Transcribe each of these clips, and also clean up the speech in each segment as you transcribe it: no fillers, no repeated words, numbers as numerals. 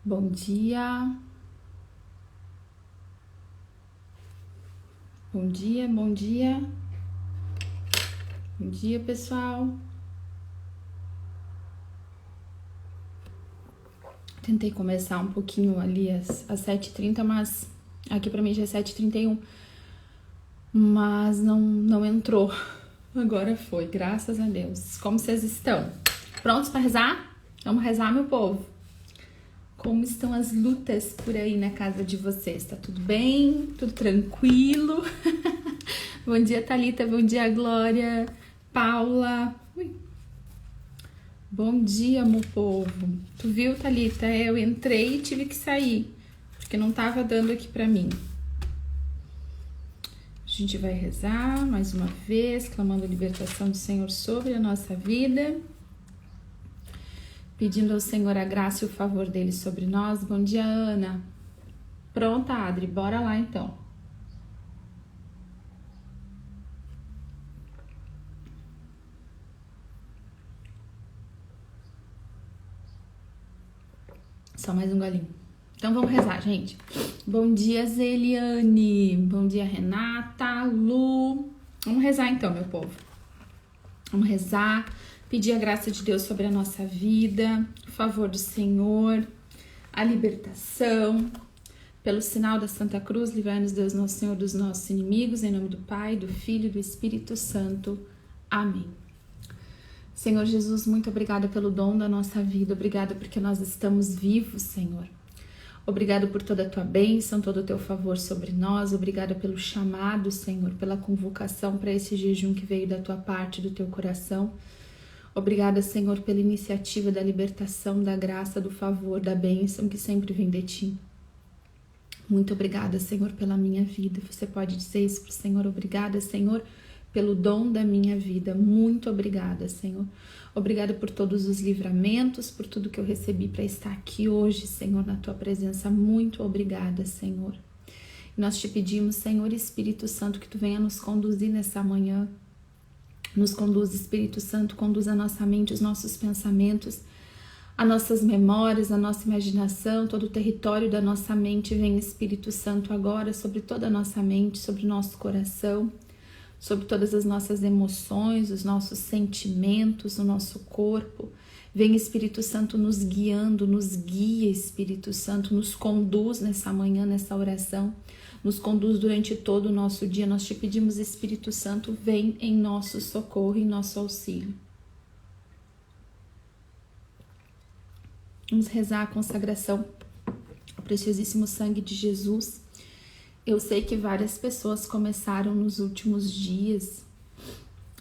Bom dia, bom dia, bom dia, bom dia, pessoal. Tentei começar um pouquinho ali às 7h30, mas aqui pra mim já é 7h31, mas não entrou. Agora foi, graças a Deus. Como vocês estão? Prontos para rezar? Vamos rezar, meu povo. Como estão as lutas por aí na casa de vocês? Tá tudo bem? Tudo tranquilo? Bom dia, Thalita. Bom dia, Glória. Paula. Ui. Bom dia, meu povo. Tu viu, Thalita? Eu entrei e tive que sair, porque não tava dando aqui pra mim. A gente vai rezar mais uma vez, clamando a libertação do Senhor sobre a nossa vida, pedindo ao Senhor a graça e o favor dele sobre nós. Bom dia, Ana. Pronta, Adri, bora lá então. Só mais um golinho. Então vamos rezar, gente. Bom dia, Zeliane. Bom dia, Renata, Lu. Vamos rezar então, meu povo. Vamos rezar, pedir a graça de Deus sobre a nossa vida, o favor do Senhor, a libertação. Pelo sinal da Santa Cruz, livrai-nos Deus nosso Senhor dos nossos inimigos, em nome do Pai, do Filho e do Espírito Santo. Amém. Senhor Jesus, muito obrigada pelo dom da nossa vida, obrigada porque nós estamos vivos, Senhor. Obrigado por toda a tua bênção, todo o teu favor sobre nós, obrigada pelo chamado, Senhor, pela convocação para esse jejum que veio da tua parte, do teu coração. Obrigada, Senhor, pela iniciativa da libertação, da graça, do favor, da bênção que sempre vem de ti. Muito obrigada, Senhor, pela minha vida. Você pode dizer isso para o Senhor? Obrigada, Senhor, pelo dom da minha vida. Muito obrigada, Senhor. Obrigada por todos os livramentos, por tudo que eu recebi para estar aqui hoje, Senhor, na tua presença. Muito obrigada, Senhor. Nós te pedimos, Senhor Espírito Santo, que tu venha nos conduzir nessa manhã. Nos conduz, Espírito Santo, conduz a nossa mente, os nossos pensamentos, as nossas memórias, a nossa imaginação, todo o território da nossa mente. Vem, Espírito Santo, agora sobre toda a nossa mente, sobre o nosso coração, sobre todas as nossas emoções, os nossos sentimentos, o nosso corpo. Vem, Espírito Santo, nos guiando, nos guia, Espírito Santo, nos conduz nessa manhã, nessa oração, nos conduz durante todo o nosso dia. Nós te pedimos, Espírito Santo, vem em nosso socorro, em nosso auxílio. Vamos rezar a consagração ao preciosíssimo sangue de Jesus. Eu sei que várias pessoas começaram nos últimos dias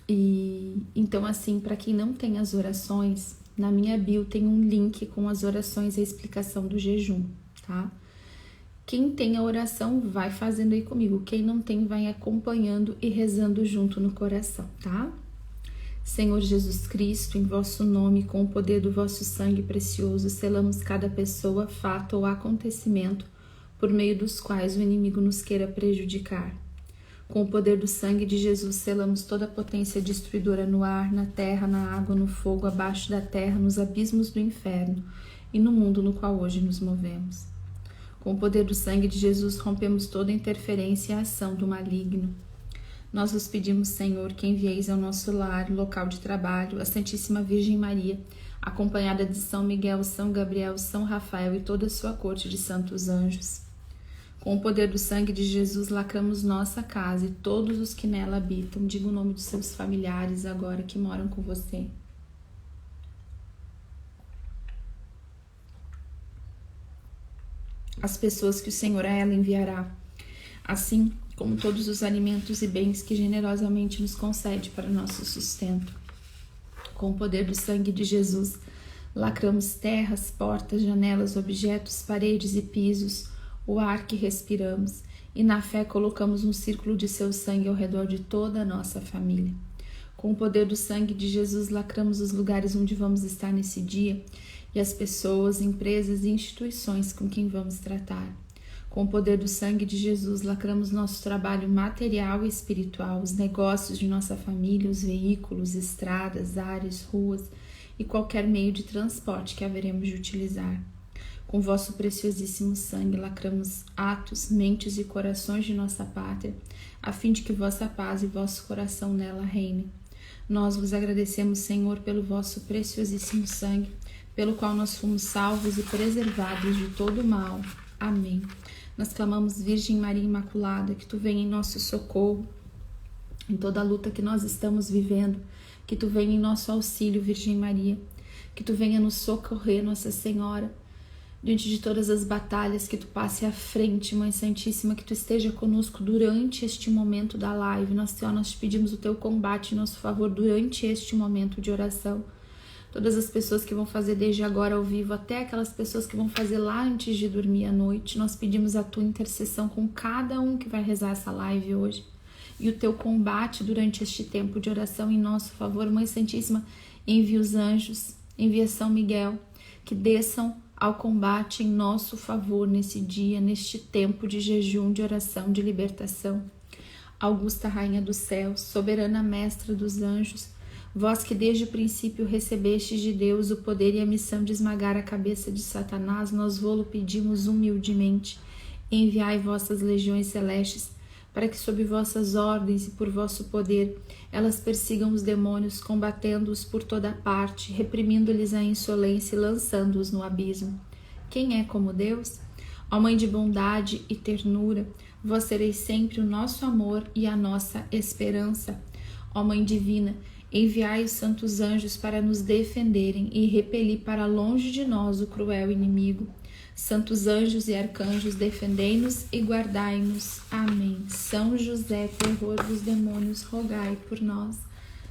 e então, assim, para quem não tem as orações, na minha bio tem um link com as orações e a explicação do jejum, tá? Quem tem a oração vai fazendo aí comigo, quem não tem vai acompanhando e rezando junto no coração, tá? Senhor Jesus Cristo, em vosso nome, com o poder do vosso sangue precioso, selamos cada pessoa, fato ou acontecimento por meio dos quais o inimigo nos queira prejudicar. Com o poder do sangue de Jesus, selamos toda a potência destruidora no ar, na terra, na água, no fogo, abaixo da terra, nos abismos do inferno e no mundo no qual hoje nos movemos. Com o poder do sangue de Jesus, rompemos toda interferência e ação do maligno. Nós vos pedimos, Senhor, que envieis ao nosso lar, local de trabalho, a Santíssima Virgem Maria, acompanhada de São Miguel, São Gabriel, São Rafael e toda a sua corte de santos anjos. Com o poder do sangue de Jesus, lacramos nossa casa e todos os que nela habitam. Diga o nome dos seus familiares agora que moram com você. As pessoas que o Senhor a ela enviará, assim como todos os alimentos e bens que generosamente nos concede para nosso sustento. Com o poder do sangue de Jesus, lacramos terras, portas, janelas, objetos, paredes e pisos, o ar que respiramos, e na fé colocamos um círculo de seu sangue ao redor de toda a nossa família. Com o poder do sangue de Jesus, lacramos os lugares onde vamos estar nesse dia e as pessoas, empresas e instituições com quem vamos tratar. Com o poder do sangue de Jesus, lacramos nosso trabalho material e espiritual, os negócios de nossa família, os veículos, estradas, áreas, ruas e qualquer meio de transporte que haveremos de utilizar. Com vosso preciosíssimo sangue lacramos atos, mentes e corações de nossa pátria, a fim de que vossa paz e vosso coração nela reine. Nós vos agradecemos, Senhor, pelo vosso preciosíssimo sangue, pelo qual nós fomos salvos e preservados de todo o mal. Amém. Nós clamamos, Virgem Maria Imaculada, que tu venha em nosso socorro, em toda a luta que nós estamos vivendo, que tu venha em nosso auxílio, Virgem Maria, que tu venha nos socorrer, Nossa Senhora, diante de todas as batalhas, que tu passe à frente, Mãe Santíssima, que tu esteja conosco durante este momento da live. Nós te pedimos o teu combate em nosso favor durante este momento de oração. Todas as pessoas que vão fazer desde agora ao vivo, até aquelas pessoas que vão fazer lá antes de dormir à noite, nós pedimos a tua intercessão com cada um que vai rezar essa live hoje. E o teu combate durante este tempo de oração em nosso favor. Mãe Santíssima, envia os anjos, envia São Miguel, que desçam ao combate em nosso favor nesse dia, neste tempo de jejum, de oração, de libertação. Augusta Rainha dos céus, soberana mestra dos anjos, vós que desde o princípio recebestes de Deus o poder e a missão de esmagar a cabeça de Satanás, nós vô-lo pedimos humildemente. Enviai vossas legiões celestes, para que sob vossas ordens e por vosso poder elas persigam os demônios, combatendo-os por toda parte, reprimindo-lhes a insolência e lançando-os no abismo. Quem é como Deus? Ó Mãe de bondade e ternura, vós sereis sempre o nosso amor e a nossa esperança. Ó Mãe divina, enviai os santos anjos para nos defenderem e repelir para longe de nós o cruel inimigo. Santos anjos e arcanjos, defendei-nos e guardai-nos. Amém. São José, terror dos demônios, rogai por nós.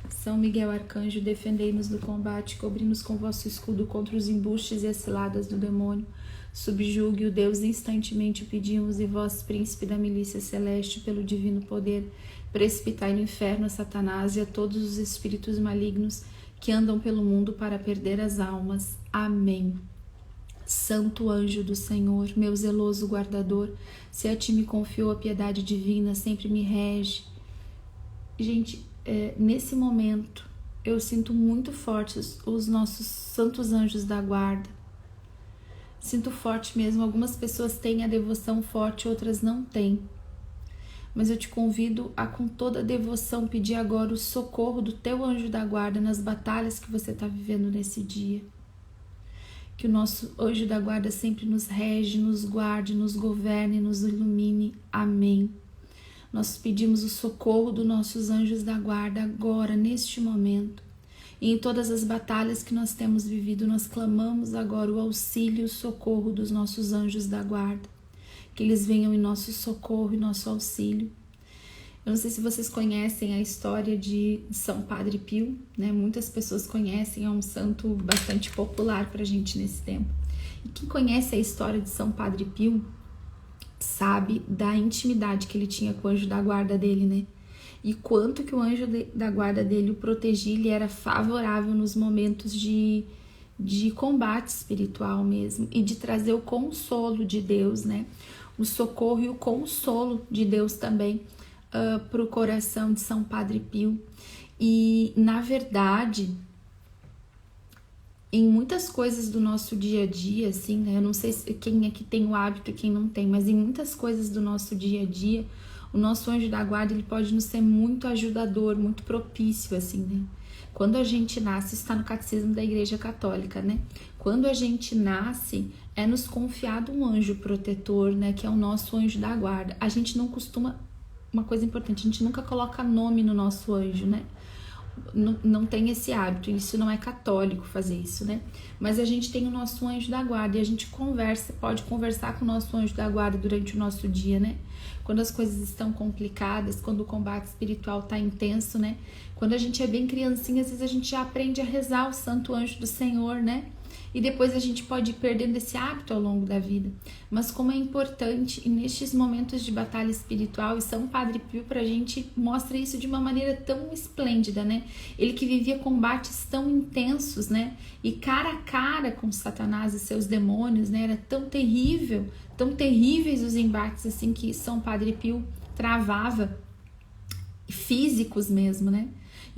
São Miguel, arcanjo, defendei-nos do combate, cobri-nos com vosso escudo contra os embustes e as ciladas do demônio. Subjugue o Deus instantemente, pedimos, e vós, príncipe da milícia celeste, pelo divino poder, precipitai no inferno a Satanás e a todos os espíritos malignos que andam pelo mundo para perder as almas. Amém. Santo anjo do Senhor, meu zeloso guardador, se a ti me confiou a piedade divina, sempre me rege. Gente, nesse momento eu sinto muito fortes os nossos santos anjos da guarda. Sinto forte mesmo, algumas pessoas têm a devoção forte, outras não têm. Mas eu te convido a, com toda a devoção, pedir agora o socorro do teu anjo da guarda nas batalhas que você está vivendo nesse dia. Que o nosso anjo da guarda sempre nos rege, nos guarde, nos governe, nos ilumine. Amém. Nós pedimos o socorro dos nossos anjos da guarda agora, neste momento. E em todas as batalhas que nós temos vivido, nós clamamos agora o auxílio e o socorro dos nossos anjos da guarda. Que eles venham em nosso socorro e nosso auxílio. Eu não sei se vocês conhecem a história de São Padre Pio, né? Muitas pessoas conhecem, é um santo bastante popular para a gente nesse tempo. E quem conhece a história de São Padre Pio sabe da intimidade que ele tinha com o anjo da guarda dele, né? E quanto que o anjo da guarda dele o protegia, ele era favorável nos momentos de combate espiritual mesmo, e de trazer o consolo de Deus, né? O socorro e o consolo de Deus também para o coração de São Padre Pio. E na verdade, em muitas coisas do nosso dia a dia, assim, né? Eu não sei quem é que tem o hábito e quem não tem, mas em muitas coisas do nosso dia a dia, o nosso anjo da guarda, ele pode nos ser muito ajudador, muito propício, assim, né? Quando a gente nasce, isso está no Catecismo da Igreja Católica, né? Quando a gente nasce, é nos confiado um anjo protetor, né? Que é o nosso anjo da guarda. A gente não costuma... Uma coisa importante, a gente nunca coloca nome no nosso anjo, né? Não tem esse hábito, isso não é católico fazer isso, né? Mas a gente tem o nosso anjo da guarda e a gente pode conversar com o nosso anjo da guarda durante o nosso dia, né? Quando as coisas estão complicadas, quando o combate espiritual tá intenso, né? Quando a gente é bem criancinha, às vezes a gente já aprende a rezar o Santo Anjo do Senhor, né? E depois a gente pode ir perdendo esse hábito ao longo da vida. Mas como é importante, e nestes momentos de batalha espiritual, e São Padre Pio pra gente mostra isso de uma maneira tão esplêndida, né? Ele que vivia combates tão intensos, né? E cara a cara com Satanás e seus demônios, né? Era tão terríveis os embates assim que São Padre Pio travava, físicos mesmo, né?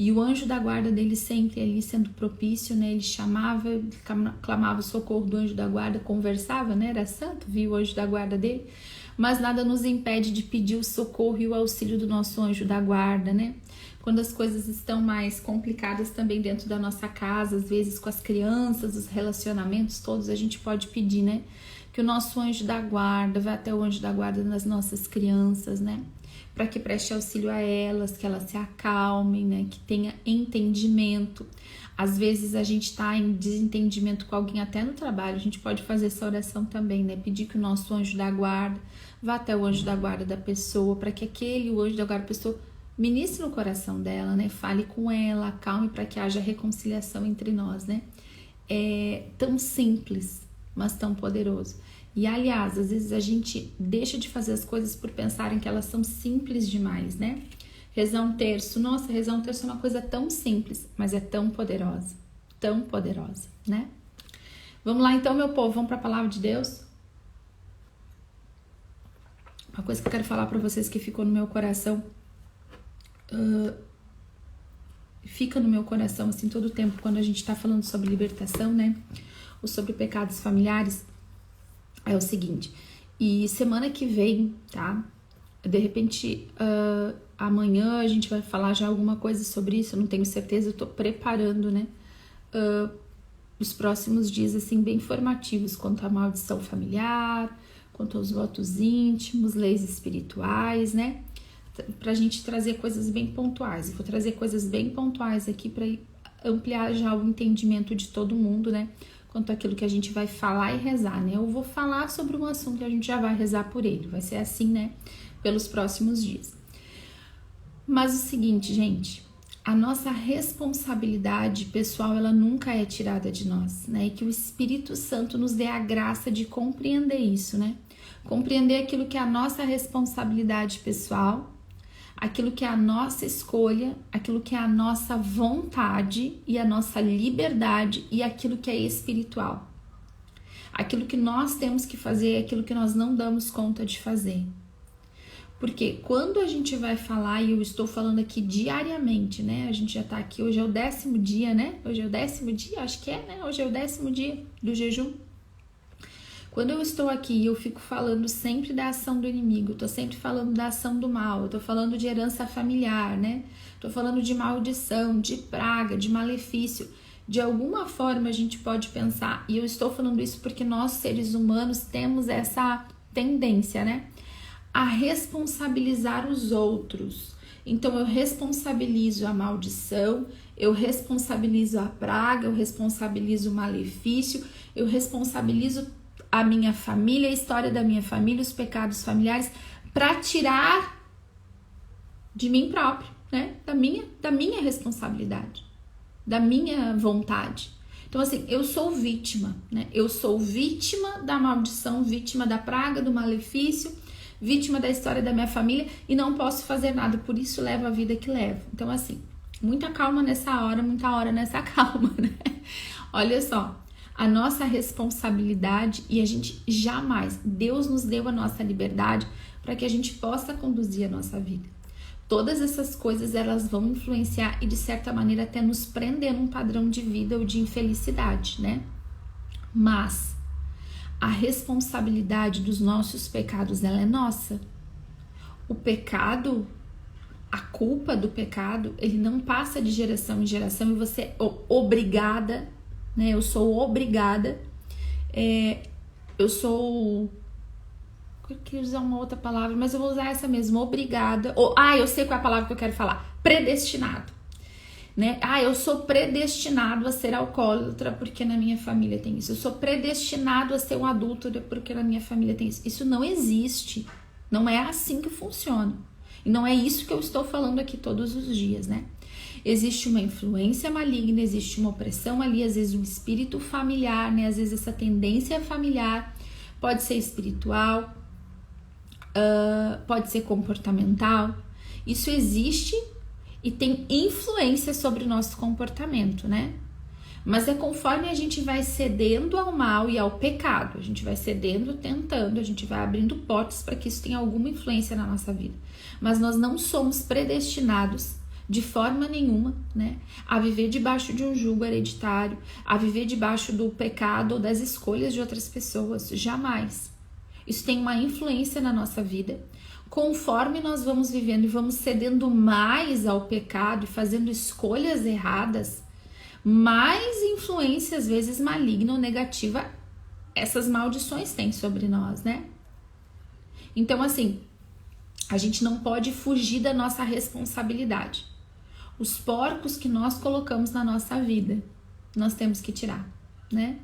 E o anjo da guarda dele sempre ali sendo propício, né? Ele chamava, clamava o socorro do anjo da guarda, conversava, né? Era santo, viu o anjo da guarda dele. Mas nada nos impede de pedir o socorro e o auxílio do nosso anjo da guarda, né? Quando as coisas estão mais complicadas também dentro da nossa casa, às vezes com as crianças, os relacionamentos todos, a gente pode pedir, né? Que o nosso anjo da guarda vá até o anjo da guarda das nossas crianças, né? Para que preste auxílio a elas, que elas se acalmem, né? Que tenha entendimento. Às vezes a gente está em desentendimento com alguém até no trabalho, a gente pode fazer essa oração também, né? Pedir que o nosso anjo da guarda vá até o anjo da guarda da pessoa, para que o anjo da guarda da pessoa ministre no coração dela, né? Fale com ela, acalme, para que haja reconciliação entre nós, né? É tão simples, mas tão poderoso. E aliás, às vezes a gente deixa de fazer as coisas por pensarem que elas são simples demais, né? Rezar um terço, nossa, rezar um terço é uma coisa tão simples, mas é tão poderosa, né? Vamos lá então, meu povo, vamos para a palavra de Deus? Uma coisa que eu quero falar para vocês que ficou no meu coração, fica no meu coração assim todo o tempo quando a gente tá falando sobre libertação, né? Ou sobre pecados familiares, é o seguinte. E semana que vem, tá? De repente, amanhã a gente vai falar já alguma coisa sobre isso, eu não tenho certeza, eu tô preparando, né? Os próximos dias, assim, bem formativos quanto à maldição familiar, quanto aos votos íntimos, leis espirituais, né? Pra gente trazer coisas bem pontuais. Eu vou trazer coisas bem pontuais aqui para ampliar já o entendimento de todo mundo, né? Quanto àquilo que a gente vai falar e rezar, né? Eu vou falar sobre um assunto e a gente já vai rezar por ele. Vai ser assim, né? Pelos próximos dias. Mas o seguinte, gente, a nossa responsabilidade pessoal, ela nunca é tirada de nós, né? E que o Espírito Santo nos dê a graça de compreender isso, né? Compreender aquilo que é a nossa responsabilidade pessoal, aquilo que é a nossa escolha, aquilo que é a nossa vontade e a nossa liberdade e aquilo que é espiritual. Aquilo que nós temos que fazer é aquilo que nós não damos conta de fazer. Porque quando a gente vai falar, e eu estou falando aqui diariamente, né? A gente já tá aqui, hoje é o 10º dia, né? Hoje é o 10º dia, acho que é, né? Hoje é o 10º dia do jejum. Quando eu estou aqui, eu fico falando sempre da ação do inimigo, tô sempre falando da ação do mal, eu tô falando de herança familiar, né? Tô falando de maldição, de praga, de malefício. De alguma forma a gente pode pensar, e eu estou falando isso porque nós, seres humanos, temos essa tendência, né? A responsabilizar os outros. Então eu responsabilizo a maldição, eu responsabilizo a praga, eu responsabilizo o malefício, eu responsabilizo a minha família, a história da minha família, os pecados familiares, para tirar de mim próprio, né? Da minha responsabilidade, da minha vontade. Então, assim, eu sou vítima, né? Eu sou vítima da maldição, vítima da praga, do malefício, vítima da história da minha família e não posso fazer nada, por isso levo a vida que levo. Então, assim, muita calma nessa hora, muita hora nessa calma, né? Olha só. A nossa responsabilidade, e a gente jamais, Deus nos deu a nossa liberdade para que a gente possa conduzir a nossa vida. Todas essas coisas, elas vão influenciar e de certa maneira até nos prender num padrão de vida ou de infelicidade, né? Mas a responsabilidade dos nossos pecados, ela é nossa. O pecado, a culpa do pecado, ele não passa de geração em geração e você é obrigada, né? Eu sou obrigada, eu queria usar uma outra palavra, mas eu vou usar essa mesmo, obrigada, eu sei qual é a palavra que eu quero falar, predestinado, né? Eu sou predestinado a ser alcoólatra porque na minha família tem isso, eu sou predestinado a ser um adúltero porque na minha família tem isso. Isso não existe, não é assim que funciona, e não é isso que eu estou falando aqui todos os dias, né? Existe uma influência maligna, existe uma opressão ali, às vezes um espírito familiar, né? Às vezes essa tendência familiar pode ser espiritual, pode ser comportamental. Isso existe e tem influência sobre o nosso comportamento, né? Mas é conforme a gente vai cedendo ao mal e ao pecado, a gente vai cedendo, tentando, a gente vai abrindo portas para que isso tenha alguma influência na nossa vida. Mas nós não somos predestinados de forma nenhuma, né, a viver debaixo de um jugo hereditário, a viver debaixo do pecado ou das escolhas de outras pessoas, jamais. Isso tem uma influência na nossa vida. Conforme nós vamos vivendo e vamos cedendo mais ao pecado e fazendo escolhas erradas, mais influência, às vezes maligna ou negativa, essas maldições têm sobre nós, né? Então, assim, a gente não pode fugir da nossa responsabilidade. Os porcos que nós colocamos na nossa vida, nós temos que tirar, né?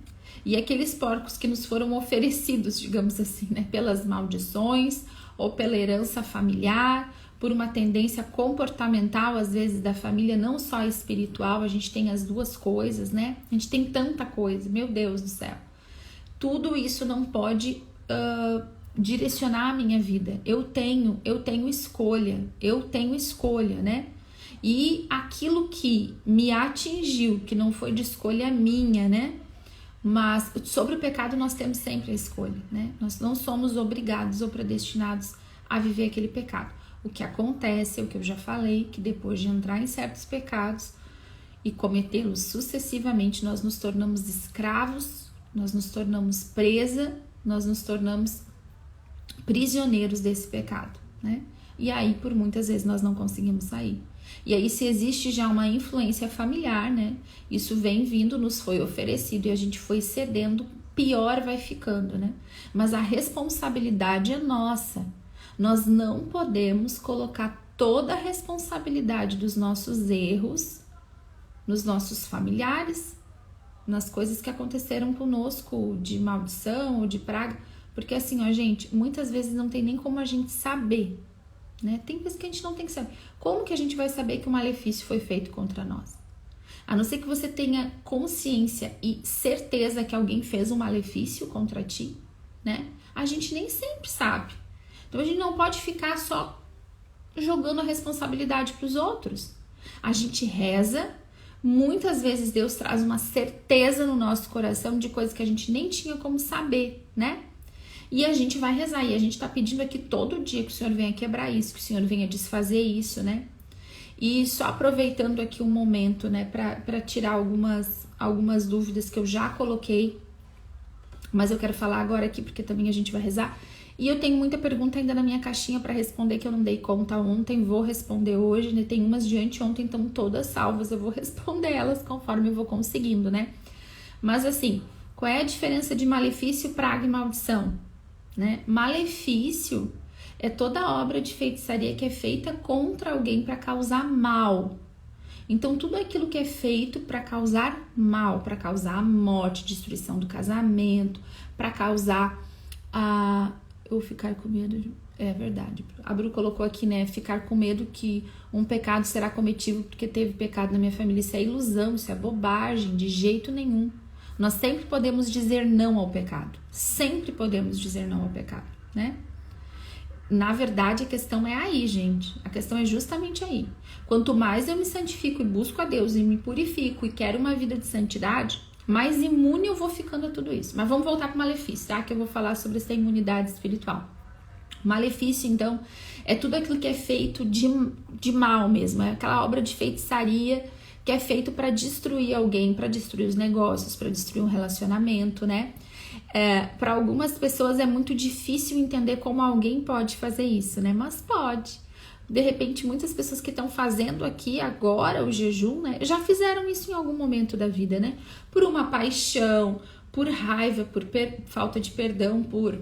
E aqueles porcos que nos foram oferecidos, digamos assim, né? Pelas maldições ou pela herança familiar, por uma tendência comportamental, às vezes, da família, não só espiritual, a gente tem as duas coisas, né? A gente tem tanta coisa, meu Deus do céu. Tudo isso não pode direcionar a minha vida. Eu tenho escolha, né? E aquilo que me atingiu, que não foi de escolha minha, né? Mas sobre o pecado nós temos sempre a escolha, né? Nós não somos obrigados ou predestinados a viver aquele pecado. O que acontece é o que eu já falei, que depois de entrar em certos pecados e cometê-los sucessivamente, nós nos tornamos escravos, nós nos tornamos presa, nós nos tornamos prisioneiros desse pecado, né? E aí, por muitas vezes, nós não conseguimos sair. E aí, se existe já uma influência familiar, né? Isso vem vindo, nos foi oferecido e a gente foi cedendo, pior vai ficando, né? Mas a responsabilidade é nossa. Nós não podemos colocar toda a responsabilidade dos nossos erros nos nossos familiares, nas coisas que aconteceram conosco, de maldição ou de praga, porque assim, ó, gente, muitas vezes não tem nem como a gente saber, né? Tem coisas que a gente não tem que saber. Como que a gente vai saber que um malefício foi feito contra nós? A não ser que você tenha consciência e certeza que alguém fez um malefício contra ti, né? A gente nem sempre sabe. Então a gente não pode ficar só jogando a responsabilidade para os outros. A gente reza, muitas vezes Deus traz uma certeza no nosso coração de coisas que a gente nem tinha como saber, né? E a gente vai rezar, e a gente tá pedindo aqui todo dia que o Senhor venha quebrar isso, que o Senhor venha desfazer isso, né? E só aproveitando aqui um momento, né, para tirar algumas dúvidas que eu já coloquei, mas eu quero falar agora aqui porque também a gente vai rezar. E eu tenho muita pergunta ainda na minha caixinha para responder que eu não dei conta ontem, vou responder hoje, né? Tem umas de anteontem, estão todas salvas, eu vou responder elas conforme eu vou conseguindo, né? Mas assim, qual é a diferença de malefício, praga e maldição, né? Malefício é toda obra de feitiçaria que é feita contra alguém para causar mal. Então, tudo aquilo que é feito para causar mal, para causar a morte, destruição do casamento, para causar eu ficar com medo é verdade. A Bru colocou aqui, né? Ficar com medo que um pecado será cometido porque teve pecado na minha família. Isso é ilusão, isso é bobagem, de jeito nenhum. Nós sempre podemos dizer não ao pecado. Sempre podemos dizer não ao pecado, né? Na verdade, a questão é aí, gente. A questão é justamente aí. Quanto mais eu me santifico e busco a Deus e me purifico e quero uma vida de santidade, mais imune eu vou ficando a tudo isso. Mas vamos voltar para o malefício, tá? Que eu vou falar sobre essa imunidade espiritual. Malefício, então, é tudo aquilo que é feito de mal mesmo. É aquela obra de feitiçaria que é feito para destruir alguém, para destruir os negócios, para destruir um relacionamento, né? Para algumas pessoas é muito difícil entender como alguém pode fazer isso, né? Mas pode. De repente, muitas pessoas que estão fazendo aqui agora o jejum, né, já fizeram isso em algum momento da vida, né? Por uma paixão, por raiva, por falta de perdão, por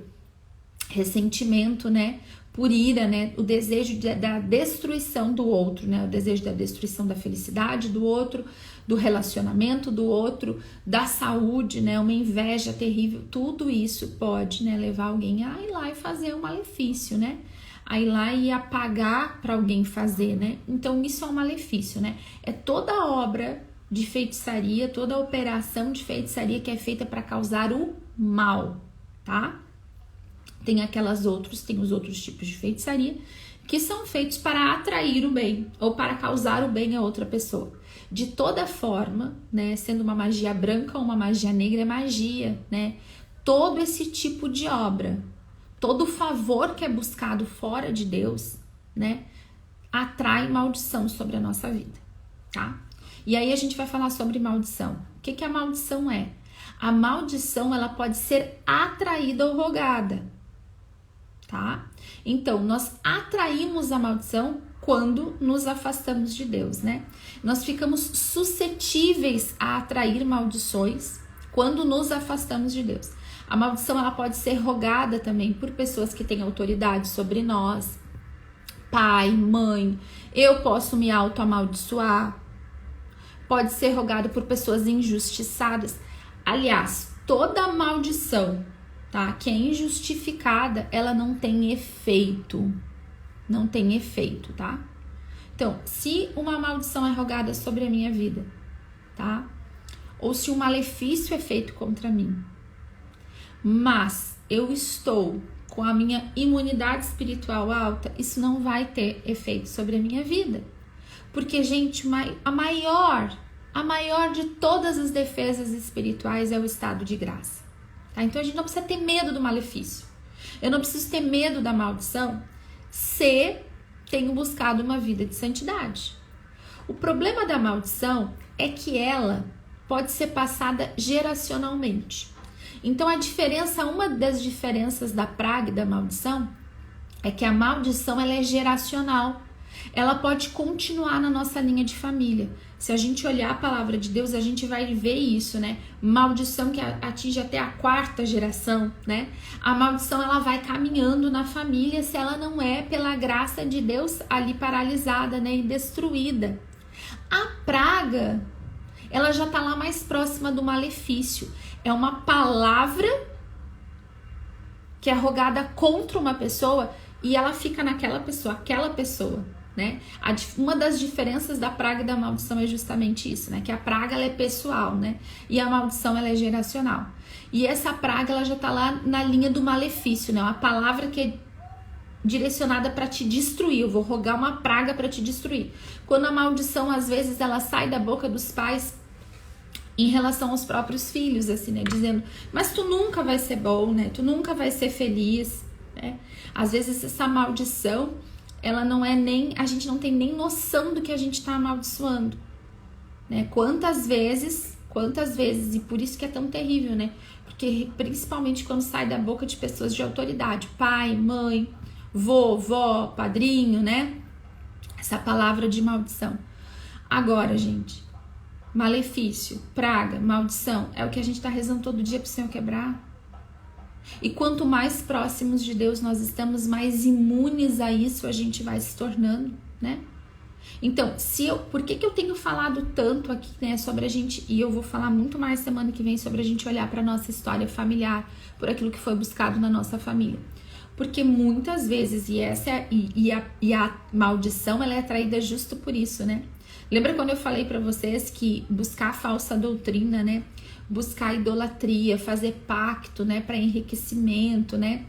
ressentimento, né? Por ira, né? O desejo da destruição do outro, né? O desejo da destruição da felicidade do outro, do relacionamento do outro, da saúde, né? Uma inveja terrível. Tudo isso pode, né, levar alguém a ir lá e fazer um malefício, né? A ir lá e apagar para alguém fazer, né? Então isso é um malefício, né? É toda obra de feitiçaria, toda operação de feitiçaria que é feita para causar o mal, tá? Tem os outros tipos de feitiçaria que são feitos para atrair o bem ou para causar o bem a outra pessoa. De toda forma, né, sendo uma magia branca ou uma magia negra, é magia, né? Todo esse tipo de obra, todo favor que é buscado fora de Deus, né? atrai maldição sobre a nossa vida, tá? E aí a gente vai falar sobre maldição. O que que a maldição é? A maldição, ela pode ser atraída ou rogada, tá? Então, nós atraímos a maldição quando nos afastamos de Deus, né? Nós ficamos suscetíveis a atrair maldições quando nos afastamos de Deus. A maldição, ela pode ser rogada também por pessoas que têm autoridade sobre nós, pai, mãe. Eu posso me auto-amaldiçoar. Pode ser rogado por pessoas injustiçadas. Aliás, toda maldição, tá, que é injustificada, ela não tem efeito. Não tem efeito, tá? Então, se uma maldição é rogada sobre a minha vida, tá? Ou se um malefício é feito contra mim, mas eu estou com a minha imunidade espiritual alta, isso não vai ter efeito sobre a minha vida. Porque, gente, a maior de todas as defesas espirituais é o estado de graça. Tá? Então, a gente não precisa ter medo do malefício. Eu não preciso ter medo da maldição se tenho buscado uma vida de santidade. O problema da maldição é que ela pode ser passada geracionalmente. Então, uma das diferenças da praga e da maldição é que a maldição, ela é geracional. Ela pode continuar na nossa linha de família. Se a gente olhar a palavra de Deus, a gente vai ver isso, né? Maldição que atinge até a 4ª geração, né? A maldição, ela vai caminhando na família se ela não é, pela graça de Deus, ali paralisada, né? E destruída. A praga, ela já tá lá mais próxima do malefício. É uma palavra que é rogada contra uma pessoa e ela fica naquela pessoa, aquela pessoa, né? Uma das diferenças da praga e da maldição é justamente isso, né? Que a praga, ela é pessoal, né? E a maldição, ela é geracional. E essa praga, ela já tá lá na linha do malefício, né? Uma palavra que é direcionada para te destruir. Eu vou rogar uma praga para te destruir. Quando a maldição, às vezes, ela sai da boca dos pais em relação aos próprios filhos, assim, né? Dizendo, mas tu nunca vai ser bom, né? Tu nunca vai ser feliz, né? Às vezes essa maldição, ela não é nem... A gente não tem nem noção do que a gente tá amaldiçoando, né? Quantas vezes, e por isso que é tão terrível, né? Porque principalmente quando sai da boca de pessoas de autoridade, pai, mãe, vó, padrinho, né? Essa palavra de maldição. Agora, gente, malefício, praga, maldição, é o que a gente tá rezando todo dia pro Senhor quebrar. E quanto mais próximos de Deus nós estamos, mais imunes a isso a gente vai se tornando, né? Então, por que eu tenho falado tanto aqui, né, sobre a gente, e eu vou falar muito mais semana que vem sobre a gente olhar para nossa história familiar, por aquilo que foi buscado na nossa família. Porque muitas vezes, a maldição, ela é atraída justo por isso, né? Lembra quando eu falei para vocês que buscar falsa doutrina, né? Buscar idolatria, fazer pacto, né? Para enriquecimento, né?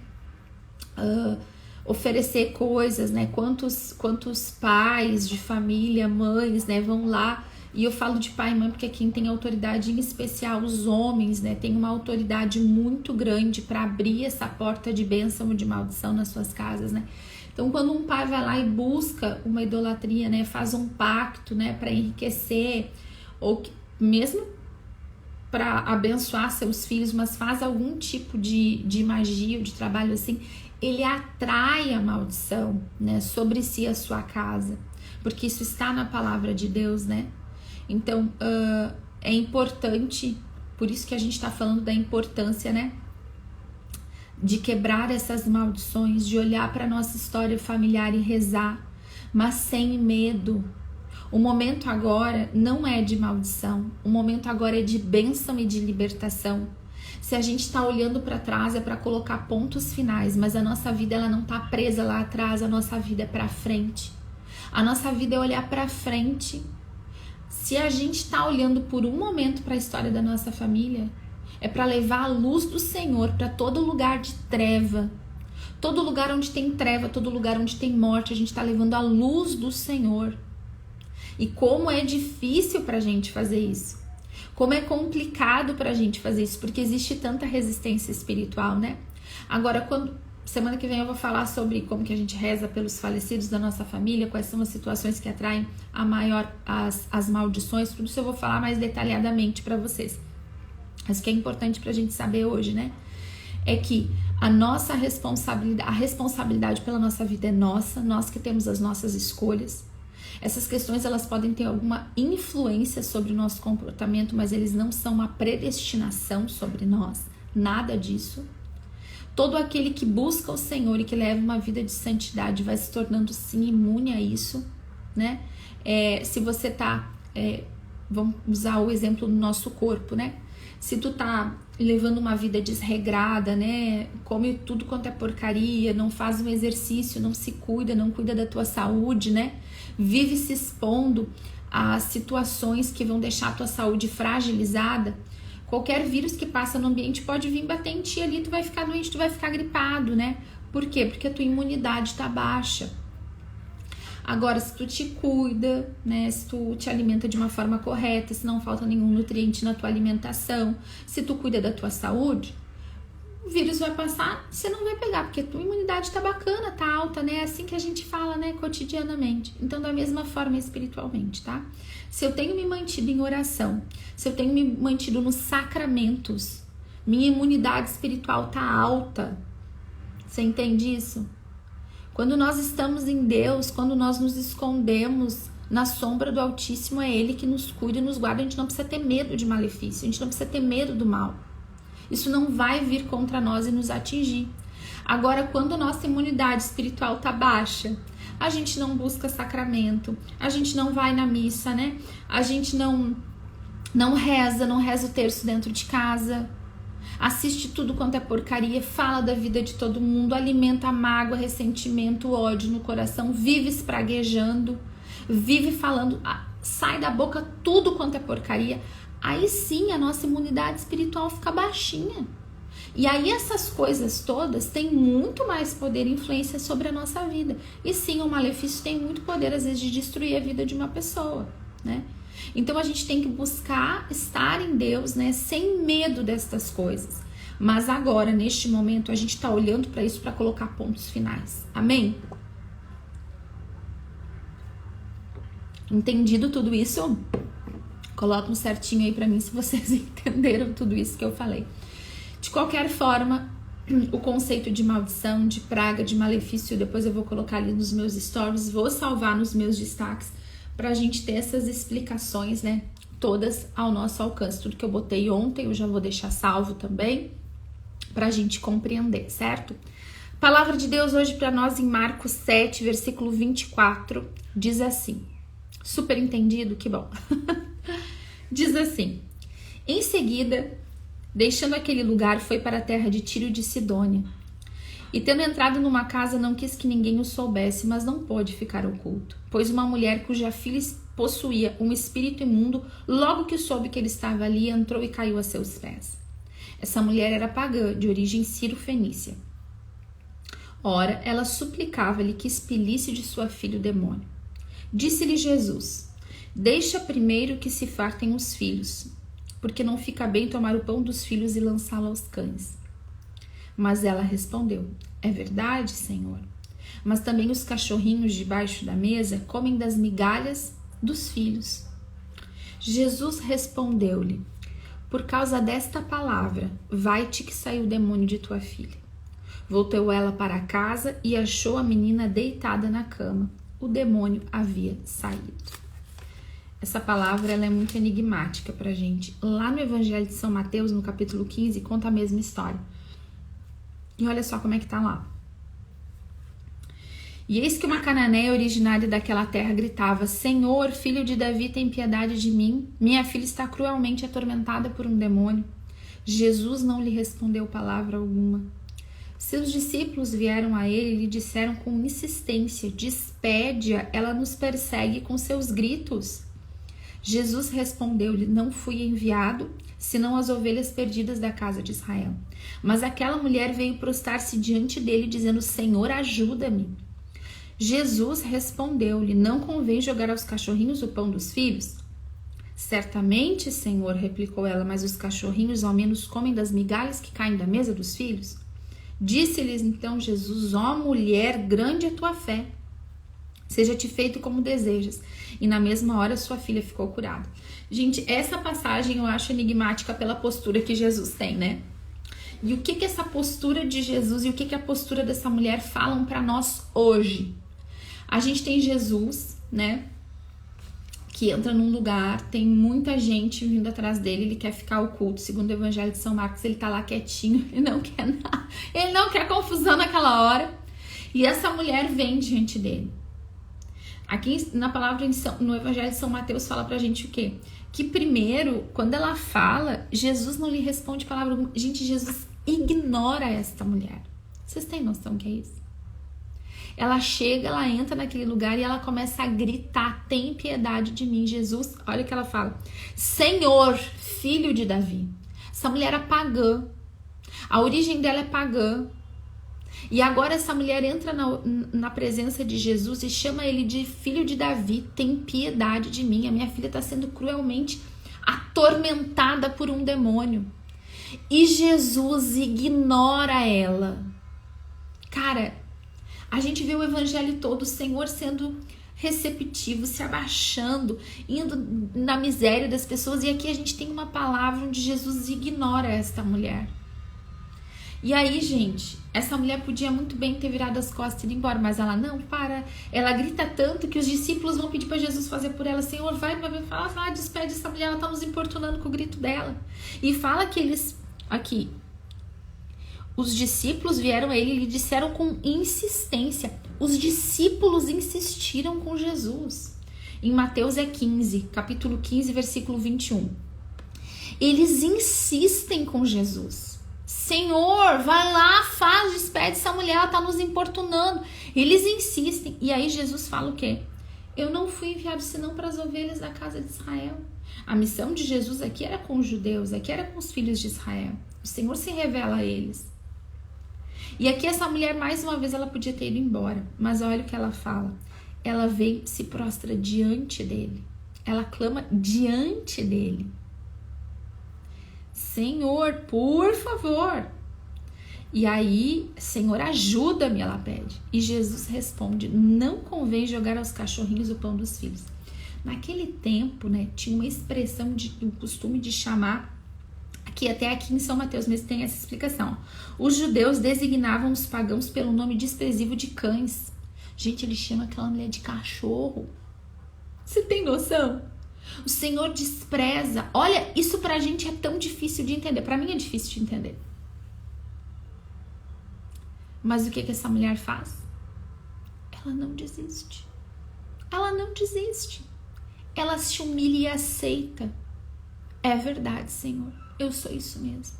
Oferecer coisas, né? Quantos pais de família, mães, né? Vão lá. E eu falo de pai e mãe porque quem tem autoridade, em especial os homens, né? Tem uma autoridade muito grande para abrir essa porta de bênção ou de maldição nas suas casas, né? Então, quando um pai vai lá e busca uma idolatria, né, faz um pacto, né, para enriquecer, ou mesmo para abençoar seus filhos, mas faz algum tipo de magia ou de trabalho assim, ele atrai a maldição, né, sobre si, a sua casa, porque isso está na palavra de Deus, né? Então, é importante, por isso que a gente está falando da importância, né, de quebrar essas maldições, de olhar para nossa história familiar e rezar, mas sem medo. O momento agora não é de maldição, o momento agora é de bênção e de libertação. Se a gente está olhando para trás é para colocar pontos finais, mas a nossa vida, ela não está presa lá atrás, a nossa vida é para frente. A nossa vida é olhar para frente. Se a gente está olhando por um momento para a história da nossa família, é para levar a luz do Senhor para todo lugar de treva. Todo lugar onde tem treva, todo lugar onde tem morte, a gente está levando a luz do Senhor. E como é difícil para a gente fazer isso. Como é complicado para a gente fazer isso, porque existe tanta resistência espiritual, né? Agora, Semana que vem eu vou falar sobre como que a gente reza pelos falecidos da nossa família, quais são as situações que atraem as maldições, tudo isso eu vou falar mais detalhadamente para vocês. Mas o que é importante pra gente saber hoje, né? É que a responsabilidade pela nossa vida é nossa, nós que temos as nossas escolhas. Essas questões, elas podem ter alguma influência sobre o nosso comportamento, mas eles não são uma predestinação sobre nós, nada disso. Todo aquele que busca o Senhor e que leva uma vida de santidade vai se tornando sim imune a isso, né? Se você tá, vamos usar o exemplo do nosso corpo, né? Se tu tá levando uma vida desregrada, né? Come tudo quanto é porcaria, não faz um exercício, não se cuida, não cuida da tua saúde, né? Vive se expondo a situações que vão deixar a tua saúde fragilizada. Qualquer vírus que passa no ambiente pode vir bater em ti ali, tu vai ficar doente, tu vai ficar gripado, né? Por quê? Porque a tua imunidade tá baixa. Agora, se tu te cuida, né? Se tu te alimenta de uma forma correta, se não falta nenhum nutriente na tua alimentação, se tu cuida da tua saúde, o vírus vai passar, você não vai pegar, porque a tua imunidade tá bacana, tá alta, né? É assim que a gente fala, né? Cotidianamente. Então, da mesma forma espiritualmente, tá? Se eu tenho me mantido em oração, se eu tenho me mantido nos sacramentos, minha imunidade espiritual tá alta. Você entende isso? Quando nós estamos em Deus, quando nós nos escondemos na sombra do Altíssimo, é Ele que nos cuida e nos guarda. A gente não precisa ter medo de malefício, a gente não precisa ter medo do mal. Isso não vai vir contra nós e nos atingir. Agora, quando nossa imunidade espiritual tá baixa, a gente não busca sacramento, a gente não vai na missa, né? A gente não reza o terço dentro de casa, assiste tudo quanto é porcaria, fala da vida de todo mundo, alimenta a mágoa, ressentimento, ódio no coração, vive espraguejando, vive falando, sai da boca tudo quanto é porcaria. Aí sim a nossa imunidade espiritual fica baixinha. E aí essas coisas todas têm muito mais poder e influência sobre a nossa vida. E sim, o malefício tem muito poder, às vezes, de destruir a vida de uma pessoa, né? Então a gente tem que buscar estar em Deus, né? Sem medo destas coisas. Mas agora, neste momento, a gente está olhando para isso para colocar pontos finais. Amém? Entendido tudo isso? Coloca um certinho aí para mim se vocês entenderam tudo isso que eu falei. De qualquer forma, o conceito de maldição, de praga, de malefício, depois eu vou colocar ali nos meus stories, vou salvar nos meus destaques pra gente ter essas explicações, né, todas ao nosso alcance. Tudo que eu botei ontem eu já vou deixar salvo também pra gente compreender, certo? Palavra de Deus hoje pra nós em Marcos 7, versículo 24, diz assim, super entendido, que bom. Diz assim, em seguida, deixando aquele lugar, foi para a terra de Tiro e de Sidônia. E tendo entrado numa casa, não quis que ninguém o soubesse, mas não pôde ficar oculto. Pois uma mulher cuja filha possuía um espírito imundo, logo que soube que ele estava ali, entrou e caiu a seus pés. Essa mulher era pagã, de origem ciro-fenícia. Ora, ela suplicava-lhe que expelisse de sua filha o demônio. Disse-lhe Jesus, deixa primeiro que se fartem os filhos, porque não fica bem tomar o pão dos filhos e lançá-lo aos cães. Mas ela respondeu, é verdade, Senhor, mas também os cachorrinhos debaixo da mesa comem das migalhas dos filhos. Jesus respondeu-lhe, por causa desta palavra, vai-te que saiu o demônio de tua filha. Voltou ela para casa e achou a menina deitada na cama. O demônio havia saído. Essa palavra ela é muito enigmática pra gente. Lá no Evangelho de São Mateus, no capítulo 15, conta a mesma história. E olha só como é que tá lá. E eis que uma cananeia originária daquela terra gritava, Senhor, filho de Davi, tem piedade de mim. Minha filha está cruelmente atormentada por um demônio. Jesus não lhe respondeu palavra alguma. Seus discípulos vieram a ele e lhe disseram com insistência, despede-a, ela nos persegue com seus gritos. Jesus respondeu-lhe, não fui enviado, senão as ovelhas perdidas da casa de Israel. Mas aquela mulher veio prostrar-se diante dele, dizendo, Senhor, ajuda-me. Jesus respondeu-lhe, não convém jogar aos cachorrinhos o pão dos filhos? Certamente, Senhor, replicou ela, mas os cachorrinhos ao menos comem das migalhas que caem da mesa dos filhos? Disse-lhes então Jesus: ó mulher, grande é tua fé, seja-te feito como desejas. E na mesma hora sua filha ficou curada. Gente, essa passagem eu acho enigmática pela postura que Jesus tem, né? E o que essa postura de Jesus e o que a postura dessa mulher falam para nós hoje? A gente tem Jesus, né? Que entra num lugar, tem muita gente vindo atrás dele, ele quer ficar oculto. Segundo o Evangelho de São Marcos, ele tá lá quietinho, ele não quer nada, ele não quer confusão naquela hora. E essa mulher vem diante dele. Aqui na palavra no Evangelho de São Mateus fala pra gente o quê? Que primeiro, quando ela fala, Jesus não lhe responde palavra alguma. Gente, Jesus ignora esta mulher. Vocês têm noção que é isso? Ela chega, ela entra naquele lugar e ela começa a gritar: tem piedade de mim, Jesus. Olha o que ela fala: Senhor, filho de Davi. Essa mulher é pagã. A origem dela é pagã. E agora essa mulher entra na presença de Jesus e chama ele de filho de Davi. Tem piedade de mim. A minha filha está sendo cruelmente atormentada por um demônio. E Jesus ignora ela. Cara, a gente vê o evangelho todo, o Senhor sendo receptivo, se abaixando, indo na miséria das pessoas. E aqui a gente tem uma palavra onde Jesus ignora esta mulher. E aí, gente, essa mulher podia muito bem ter virado as costas e ido embora, mas ela não, para. Ela grita tanto que os discípulos vão pedir para Jesus fazer por ela: Senhor, vai fala, despede essa mulher, ela está nos importunando com o grito dela. E fala que eles, aqui, os discípulos vieram a ele e lhe disseram com insistência. Os discípulos insistiram com Jesus. Em Mateus 15, capítulo 15, versículo 21. Eles insistem com Jesus. Senhor, vai lá, despede essa mulher, ela está nos importunando. Eles insistem. E aí Jesus fala o quê? Eu não fui enviado senão para as ovelhas da casa de Israel. A missão de Jesus aqui era com os judeus, aqui era com os filhos de Israel. O Senhor se revela a eles. E aqui essa mulher, mais uma vez, ela podia ter ido embora. Mas olha o que ela fala. Ela vem, se prostra diante dele. Ela clama diante dele. Senhor, por favor. E aí, Senhor, ajuda-me, ela pede. E Jesus responde: não convém jogar aos cachorrinhos o pão dos filhos. Naquele tempo, né, tinha uma expressão, um costume de chamar, que até aqui em São Mateus mesmo tem essa explicação. Os judeus designavam os pagãos pelo nome desprezível de cães. Gente, ele chama aquela mulher de cachorro. Você tem noção? O Senhor despreza. Olha, isso pra gente é tão difícil de entender. Pra mim é difícil de entender. Mas o que essa mulher faz? Ela não desiste. Ela não desiste. Ela se humilha e aceita. É verdade, Senhor. Eu sou isso mesmo.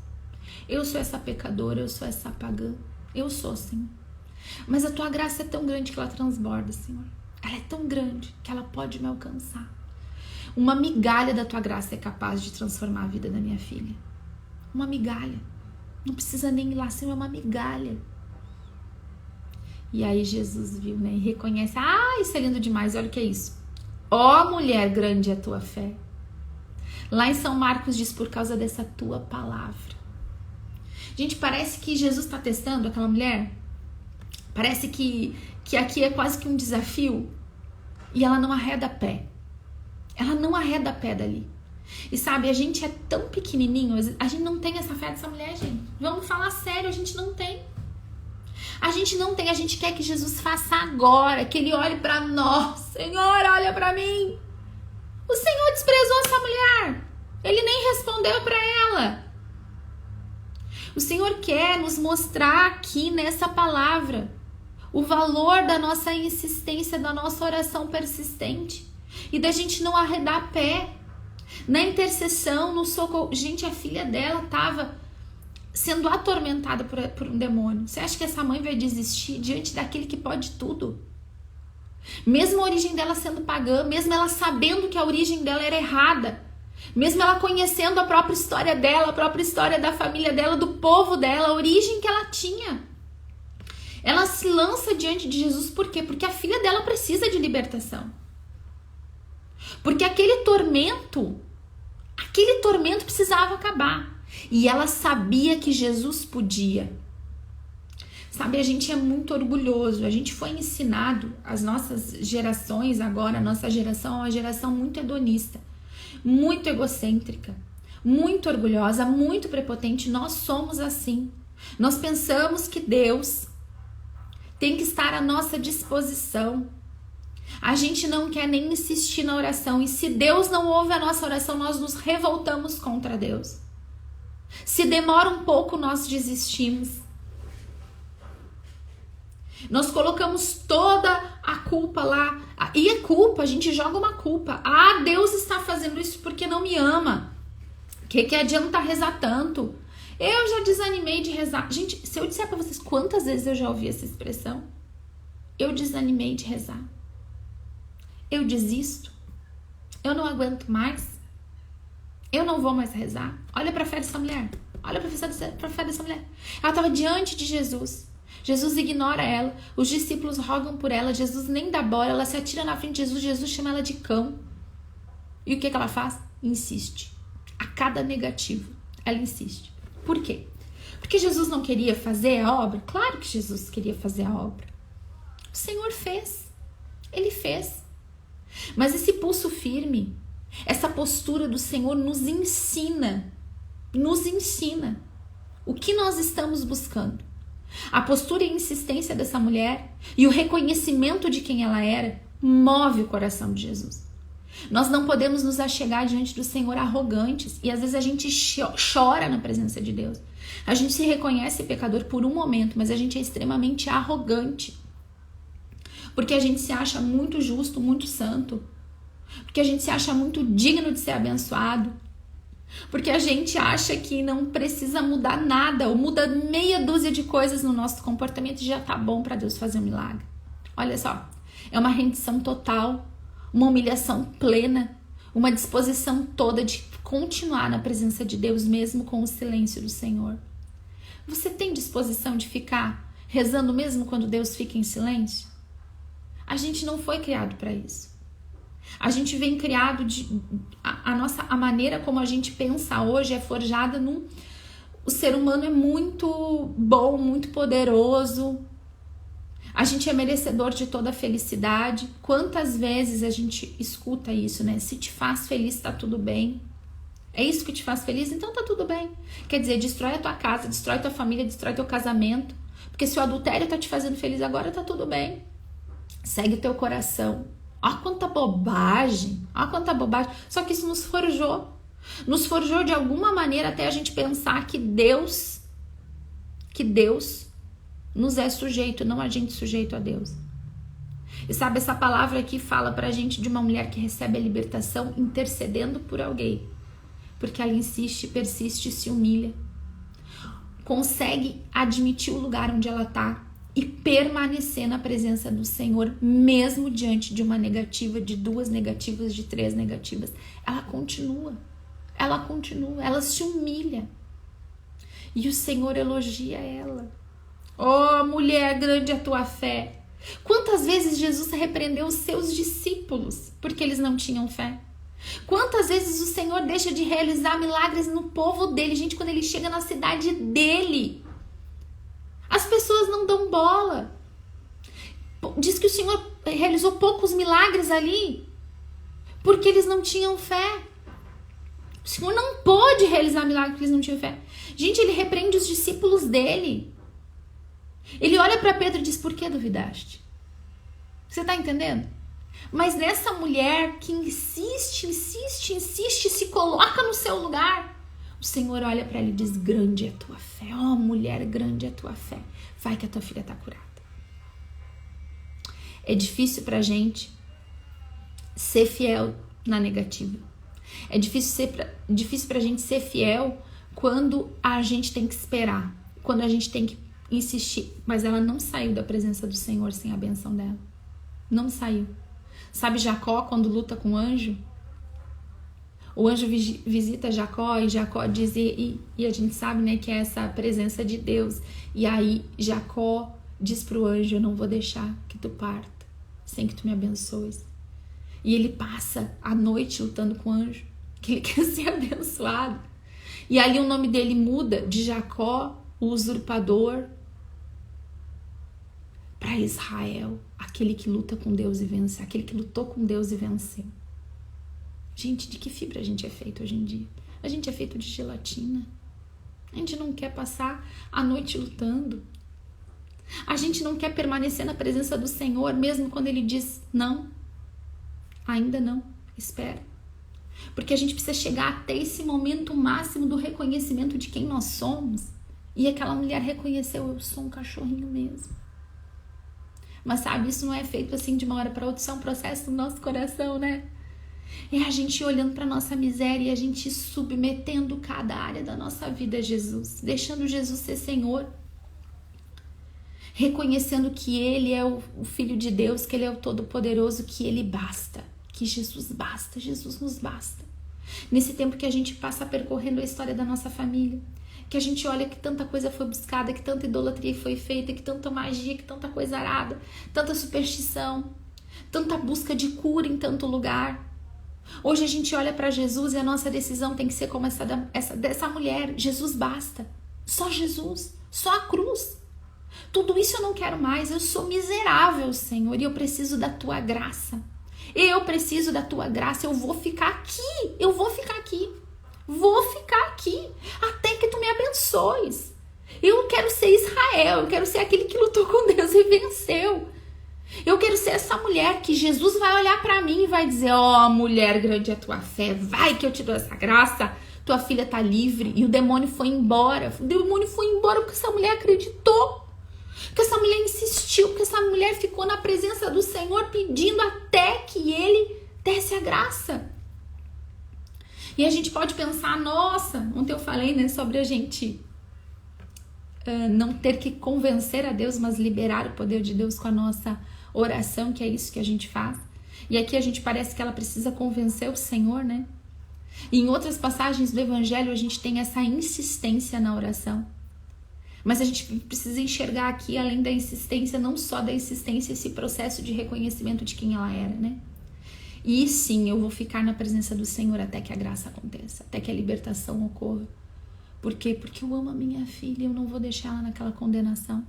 Eu sou essa pecadora, eu sou essa pagã. Eu sou, Senhor. Mas a tua graça é tão grande que ela transborda, Senhor. Ela é tão grande que ela pode me alcançar. Uma migalha da tua graça é capaz de transformar a vida da minha filha. Uma migalha. Não precisa nem ir lá, Senhor, é uma migalha. E aí Jesus viu, né? E reconhece. Ah, isso é lindo demais, olha o que é isso. Ó mulher, grande é a tua fé. Lá em São Marcos diz: por causa dessa tua palavra. Gente, parece que Jesus está testando aquela mulher. Parece que aqui é quase que um desafio. E ela não arreda pé. Ela não arreda pé dali. E sabe, a gente é tão pequenininho, a gente não tem essa fé dessa mulher, gente. Vamos falar sério, a gente não tem. A gente não tem, a gente quer que Jesus faça agora, que ele olhe para nós. Senhor, olha para mim. O Senhor desprezou essa mulher. Ele nem respondeu para ela. O Senhor quer nos mostrar aqui nessa palavra o valor da nossa insistência, da nossa oração persistente e da gente não arredar pé. Na intercessão, no socorro. Gente, a filha dela estava sendo atormentada por um demônio. Você acha que essa mãe vai desistir diante daquele que pode tudo? Mesmo a origem dela sendo pagã, mesmo ela sabendo que a origem dela era errada, mesmo ela conhecendo a própria história dela, a própria história da família dela, do povo dela, a origem que ela tinha, ela se lança diante de Jesus. Por quê? Porque a filha dela precisa de libertação. Porque aquele tormento precisava acabar. E ela sabia que Jesus podia. Sabe, a gente é muito orgulhoso, a gente foi ensinado, as nossas gerações agora, a nossa geração é uma geração muito hedonista, muito egocêntrica, muito orgulhosa, muito prepotente. Nós somos assim. Nós pensamos que Deus tem que estar à nossa disposição. A gente não quer nem insistir na oração, e se Deus não ouve a nossa oração, nós nos revoltamos contra Deus. Se demora um pouco, nós desistimos. Nós colocamos toda a culpa lá. E a culpa, a gente joga uma culpa. Ah, Deus está fazendo isso porque não me ama. Que adianta rezar tanto? Eu já desanimei de rezar. Gente, se eu disser pra vocês quantas vezes eu já ouvi essa expressão, eu desanimei de rezar. Eu desisto. Eu não aguento mais. Eu não vou mais rezar. Olha pra fé dessa mulher. Olha pra fé dessa mulher. Ela estava diante de Jesus. Jesus ignora ela, os discípulos rogam por ela, Jesus nem dá bola, ela se atira na frente de Jesus, Jesus chama ela de cão. E o que ela faz? Insiste. A cada negativo, ela insiste. Por quê? Porque Jesus não queria fazer a obra? Claro que Jesus queria fazer a obra. O Senhor fez. Ele fez. Mas esse pulso firme, essa postura do Senhor nos ensina o que nós estamos buscando. A postura e a insistência dessa mulher e o reconhecimento de quem ela era move o coração de Jesus. Nós não podemos nos achegar diante do Senhor arrogantes, e às vezes a gente chora na presença de Deus. A gente se reconhece pecador por um momento, mas a gente é extremamente arrogante. Porque a gente se acha muito justo, muito santo. Porque a gente se acha muito digno de ser abençoado. Porque a gente acha que não precisa mudar nada, ou muda meia dúzia de coisas no nosso comportamento e já tá bom para Deus fazer um milagre. Olha só, é uma rendição total, uma humilhação plena, uma disposição toda de continuar na presença de Deus mesmo com o silêncio do Senhor. Você tem disposição de ficar rezando mesmo quando Deus fica em silêncio? A gente não foi criado para isso. A gente vem criado a maneira como a gente pensa hoje é forjada o ser humano é muito bom, muito poderoso. A gente é merecedor de toda a felicidade. Quantas vezes a gente escuta isso, né? Se te faz feliz, tá tudo bem. É isso que te faz feliz? Então tá tudo bem. Quer dizer, destrói a tua casa, destrói a tua família, destrói teu casamento. Porque se o adultério tá te fazendo feliz agora, tá tudo bem. Segue o teu coração. Olha quanta bobagem, olha quanta bobagem. Só que isso nos forjou. Nos forjou de alguma maneira até a gente pensar que Deus nos é sujeito, não a gente sujeito a Deus. E sabe, essa palavra aqui fala pra gente de uma mulher que recebe a libertação intercedendo por alguém. Porque ela insiste, persiste, se humilha. Consegue admitir o lugar onde ela tá. E permanecer na presença do Senhor, mesmo diante de uma negativa, de 2 negativas, de 3 negativas. Ela continua, ela se humilha. E o Senhor elogia ela. Oh, mulher, grande a tua fé. Quantas vezes Jesus repreendeu os seus discípulos porque eles não tinham fé? Quantas vezes o Senhor deixa de realizar milagres no povo dele? Gente, quando ele chega na cidade dele, as pessoas não dão bola. Diz que o Senhor realizou poucos milagres ali porque eles não tinham fé. O Senhor não pôde realizar milagres porque eles não tinham fé. Gente, ele repreende os discípulos dele. Ele olha para Pedro e diz: por que duvidaste? Você tá entendendo? Mas nessa mulher que insiste, se coloca no seu lugar, o Senhor olha para ela e diz: grande é a tua fé. Oh, mulher, grande é a tua fé. Vai que a tua filha está curada. É difícil pra gente ser fiel na negativa. É difícil pra gente ser fiel quando a gente tem que esperar, quando a gente tem que insistir. Mas ela não saiu da presença do Senhor sem a benção dela. Não saiu. Sabe Jacó quando luta com o anjo? O anjo visita Jacó e Jacó diz, e a gente sabe, né, que é essa presença de Deus. E aí Jacó diz pro anjo: eu não vou deixar que tu parta sem que tu me abençoes. E ele passa a noite lutando com o anjo, que ele quer ser abençoado. E ali o nome dele muda de Jacó, o usurpador, para Israel, aquele que luta com Deus e vence, aquele que lutou com Deus e venceu. Gente, de que fibra a gente é feito hoje em dia? A gente é feito de gelatina. A gente não quer passar a noite lutando. A gente não quer permanecer na presença do Senhor, mesmo quando Ele diz não. Ainda não, espera. Porque a gente precisa chegar até esse momento máximo do reconhecimento de quem nós somos. E aquela mulher reconheceu, eu sou um cachorrinho mesmo. Mas sabe, isso não é feito assim de uma hora para outra, isso é um processo no nosso coração, né? É a gente olhando para nossa miséria e a gente submetendo cada área da nossa vida a Jesus, deixando Jesus ser Senhor, reconhecendo que Ele é o Filho de Deus, que Ele é o Todo-Poderoso, que Ele basta, que Jesus basta, Jesus nos basta. Nesse tempo que a gente passa percorrendo a história da nossa família, que a gente olha que tanta coisa foi buscada, que tanta idolatria foi feita, que tanta magia, que tanta coisa arada, tanta superstição, tanta busca de cura em tanto lugar. Hoje a gente olha para Jesus e a nossa decisão tem que ser como essa dessa mulher. Jesus basta. Só Jesus. Só a cruz. Tudo isso eu não quero mais. Eu sou miserável, Senhor, e eu preciso da Tua graça. Eu preciso da Tua graça. Eu vou ficar aqui. Eu vou ficar aqui. Vou ficar aqui até que Tu me abençoes. Eu quero ser Israel. Eu quero ser aquele que lutou com Deus e venceu. Eu quero ser essa mulher que Jesus vai olhar pra mim e vai dizer, ó, mulher, grande é a tua fé, vai que eu te dou essa graça, tua filha tá livre. E o demônio foi embora. O demônio foi embora porque essa mulher acreditou, porque essa mulher insistiu, porque essa mulher ficou na presença do Senhor pedindo até que Ele desse a graça. E a gente pode pensar, nossa, ontem eu falei, né, sobre a gente não ter que convencer a Deus, mas liberar o poder de Deus com a nossa oração, que é isso que a gente faz. E aqui a gente parece que ela precisa convencer o Senhor, né? E em outras passagens do Evangelho a gente tem essa insistência na oração. Mas a gente precisa enxergar aqui, além da insistência, não só da insistência, esse processo de reconhecimento de quem ela era, né? E sim, eu vou ficar na presença do Senhor até que a graça aconteça, até que a libertação ocorra. Por quê? Porque eu amo a minha filha e eu não vou deixar ela naquela condenação.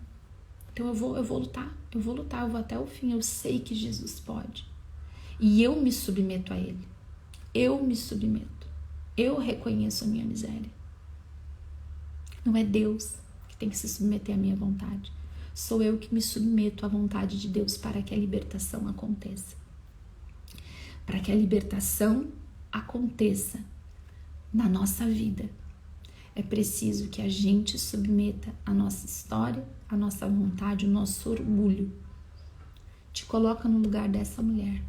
Então eu vou lutar, eu vou até o fim. Eu sei que Jesus pode. E eu me submeto a Ele. Eu me submeto. Eu reconheço a minha miséria. Não é Deus que tem que se submeter à minha vontade. Sou eu que me submeto à vontade de Deus para que a libertação aconteça. Para que a libertação aconteça na nossa vida, é preciso que a gente submeta a nossa história, a nossa vontade, o nosso orgulho. Te coloca no lugar dessa mulher.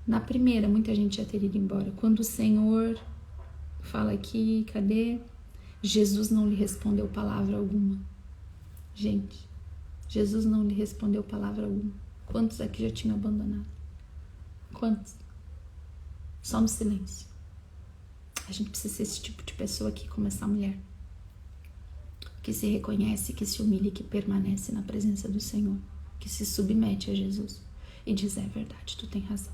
Na primeira, muita gente já teria ido embora. Quando o Senhor fala aqui, cadê? Jesus não lhe respondeu palavra alguma. Gente, Jesus não lhe respondeu palavra alguma. Quantos aqui já tinham abandonado? Quantos? Só no silêncio. A gente precisa ser esse tipo de pessoa aqui, como essa mulher, que se reconhece, que se humilha e que permanece na presença do Senhor, que se submete a Jesus e diz, é verdade, tu tem razão,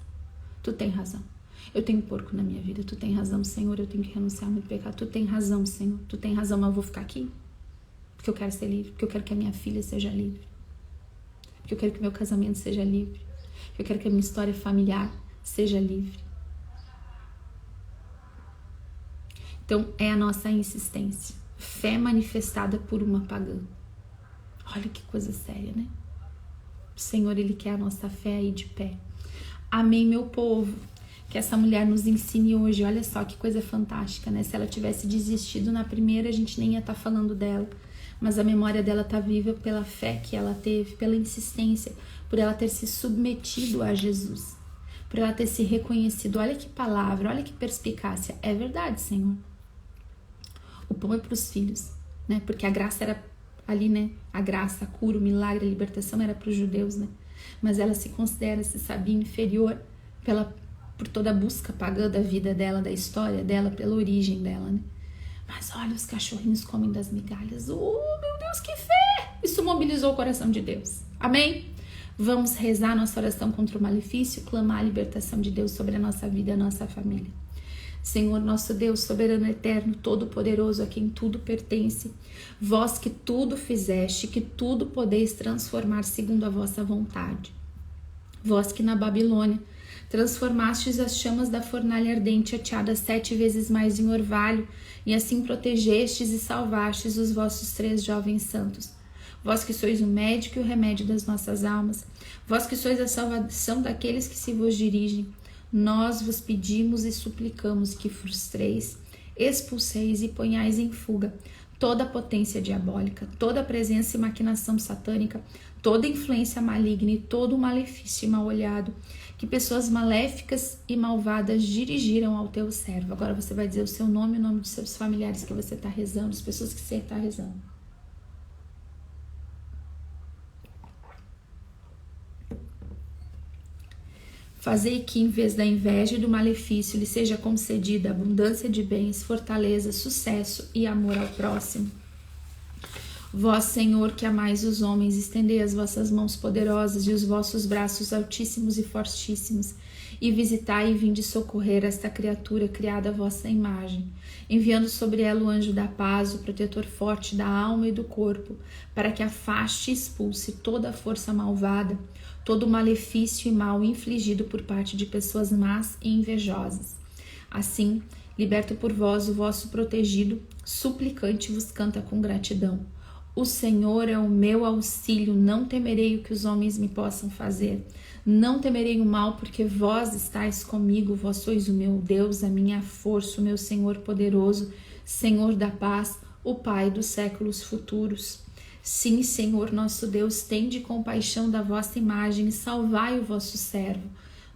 tu tem razão, eu tenho porco na minha vida, tu tem razão, Senhor, eu tenho que renunciar ao meu pecado, tu tem razão, Senhor, tu tem razão, mas eu vou ficar aqui, porque eu quero ser livre, porque eu quero que a minha filha seja livre, porque eu quero que meu casamento seja livre, porque eu quero que a minha história familiar seja livre. Então, é a nossa insistência. Fé manifestada por uma pagã. Olha que coisa séria, né? O Senhor, Ele quer a nossa fé aí de pé. Amém, meu povo. Que essa mulher nos ensine hoje. Olha só que coisa fantástica, né? Se ela tivesse desistido na primeira, a gente nem ia estar falando dela. Mas a memória dela está viva pela fé que ela teve, pela insistência, por ela ter se submetido a Jesus, por ela ter se reconhecido. Olha que palavra, olha que perspicácia. É verdade, Senhor. O pão é para os filhos, né? Porque a graça era ali, né? A graça, a cura, o milagre, a libertação era para os judeus, né? Mas ela se considera, se sabia inferior por toda a busca pagã da vida dela, da história dela, pela origem dela, né? Mas olha, os cachorrinhos comem das migalhas. Oh, meu Deus, que fé! Isso mobilizou o coração de Deus. Amém? Vamos rezar nossa oração contra o malefício, clamar a libertação de Deus sobre a nossa vida e a nossa família. Senhor nosso Deus, soberano eterno, todo-poderoso, a quem tudo pertence, vós que tudo fizeste, que tudo podeis transformar segundo a vossa vontade. Vós que na Babilônia transformastes as chamas da fornalha ardente ateadas 7 vezes mais em orvalho, e assim protegestes e salvastes os vossos 3 jovens santos. Vós que sois o médico e o remédio das nossas almas, vós que sois a salvação daqueles que se vos dirigem, nós vos pedimos e suplicamos que frustreis, expulseis e ponhais em fuga toda a potência diabólica, toda a presença e maquinação satânica, toda influência maligna e todo o malefício e mal olhado que pessoas maléficas e malvadas dirigiram ao teu servo. Agora você vai dizer o seu nome e o nome dos seus familiares que você está rezando, as pessoas que você está rezando. Fazei que, em vez da inveja e do malefício, lhe seja concedida abundância de bens, fortaleza, sucesso e amor ao próximo. Vós, Senhor, que amais os homens, estendei as vossas mãos poderosas e os vossos braços altíssimos e fortíssimos, e visitai e vinde socorrer esta criatura criada à vossa imagem, enviando sobre ela o anjo da paz, o protetor forte da alma e do corpo, para que afaste e expulse toda a força malvada, todo o malefício e mal infligido por parte de pessoas más e invejosas. Assim, liberto por vós o vosso protegido, suplicante vos canta com gratidão. O Senhor é o meu auxílio, não temerei o que os homens me possam fazer. Não temerei o mal, porque vós estáis comigo, vós sois o meu Deus, a minha força, o meu Senhor poderoso, Senhor da paz, o Pai dos séculos futuros. Sim, Senhor nosso Deus, tende compaixão da vossa imagem e salvai o vosso servo.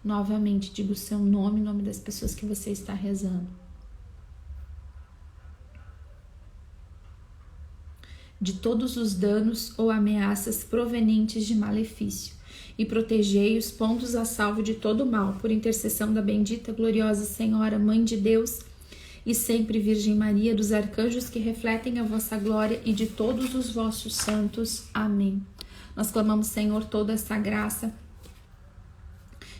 Novamente, diga o seu nome, o nome das pessoas que você está rezando. De todos os danos ou ameaças provenientes de malefício, e protegei-os, pondo-os a salvo de todo o mal, por intercessão da bendita, gloriosa Senhora, Mãe de Deus, e sempre Virgem Maria, dos arcanjos que refletem a vossa glória e de todos os vossos santos. Amém. Nós clamamos, Senhor, toda essa graça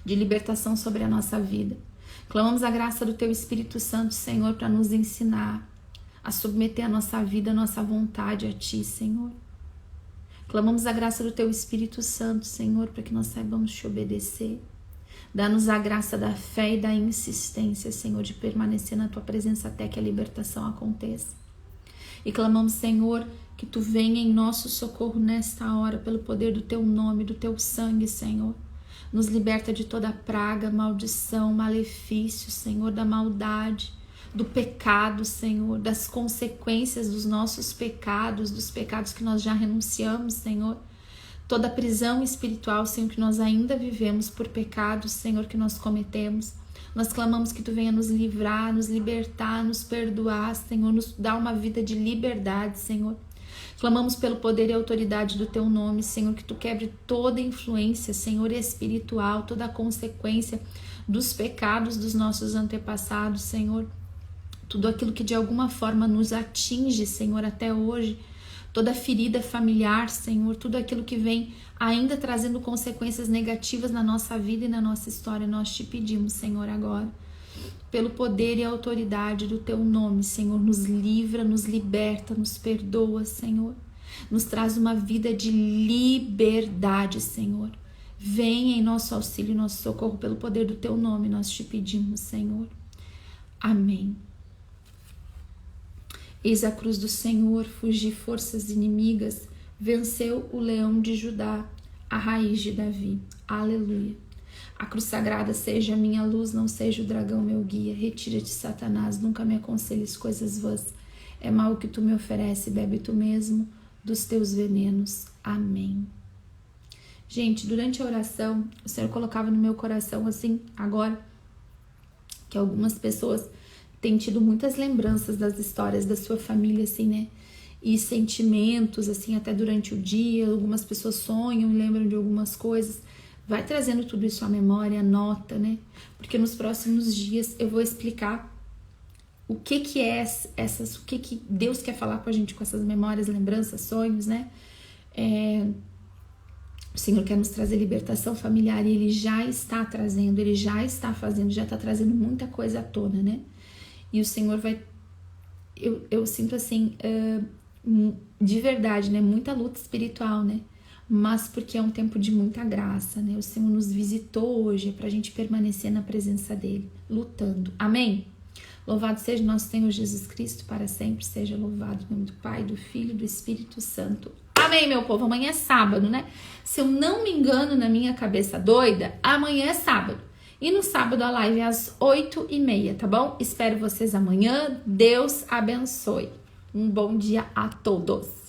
de libertação sobre a nossa vida. Clamamos a graça do Teu Espírito Santo, Senhor, para nos ensinar a submeter a nossa vida, a nossa vontade a Ti, Senhor. Clamamos a graça do Teu Espírito Santo, Senhor, para que nós saibamos Te obedecer. Dá-nos a graça da fé e da insistência, Senhor, de permanecer na Tua presença até que a libertação aconteça. E clamamos, Senhor, que Tu venha em nosso socorro nesta hora, pelo poder do Teu nome, do Teu sangue, Senhor. Nos liberta de toda praga, maldição, malefício, Senhor, da maldade, do pecado, Senhor, das consequências dos nossos pecados, dos pecados que nós já renunciamos, Senhor. Toda prisão espiritual, Senhor, que nós ainda vivemos por pecados, Senhor, que nós cometemos. Nós clamamos que Tu venha nos livrar, nos libertar, nos perdoar, Senhor, nos dar uma vida de liberdade, Senhor. Clamamos pelo poder e autoridade do Teu nome, Senhor, que Tu quebre toda influência, Senhor, espiritual, toda a consequência dos pecados dos nossos antepassados, Senhor. Tudo aquilo que de alguma forma nos atinge, Senhor, até hoje. Toda ferida familiar, Senhor, tudo aquilo que vem ainda trazendo consequências negativas na nossa vida e na nossa história, nós Te pedimos, Senhor, agora, pelo poder e autoridade do Teu nome, Senhor, nos livra, nos liberta, nos perdoa, Senhor, nos traz uma vida de liberdade, Senhor. Venha em nosso auxílio e nosso socorro pelo poder do Teu nome, nós Te pedimos, Senhor. Amém. Eis a cruz do Senhor, fugi forças inimigas, venceu o leão de Judá, a raiz de Davi. Aleluia. A cruz sagrada seja a minha luz, não seja o dragão meu guia. Retira-te, Satanás, nunca me aconselhes coisas vãs. É mal o que tu me oferece, bebe tu mesmo dos teus venenos. Amém. Gente, durante a oração, o Senhor colocava no meu coração assim, agora, que algumas pessoas têm tido muitas lembranças das histórias da sua família, assim, né? E sentimentos, assim, até durante o dia. Algumas pessoas sonham e lembram de algumas coisas. Vai trazendo tudo isso à memória, anota, né? Porque nos próximos dias eu vou explicar o que é essas, o que Deus quer falar com a gente com essas memórias, lembranças, sonhos, né? O Senhor quer nos trazer libertação familiar e Ele já está trazendo, Ele já está fazendo, já está trazendo muita coisa à tona, né? E o Senhor vai... Eu sinto assim, de verdade, né? Muita luta espiritual, né? Mas porque é um tempo de muita graça, né? O Senhor nos visitou hoje pra gente permanecer na presença dele, lutando. Amém? Louvado seja nosso Senhor Jesus Cristo, para sempre seja louvado em nome do Pai, do Filho e do Espírito Santo. Amém, meu povo? Amanhã é sábado, né? Se eu não me engano na minha cabeça doida, amanhã é sábado. E no sábado a live é às 8h30, tá bom? Espero vocês amanhã. Deus abençoe. Um bom dia a todos.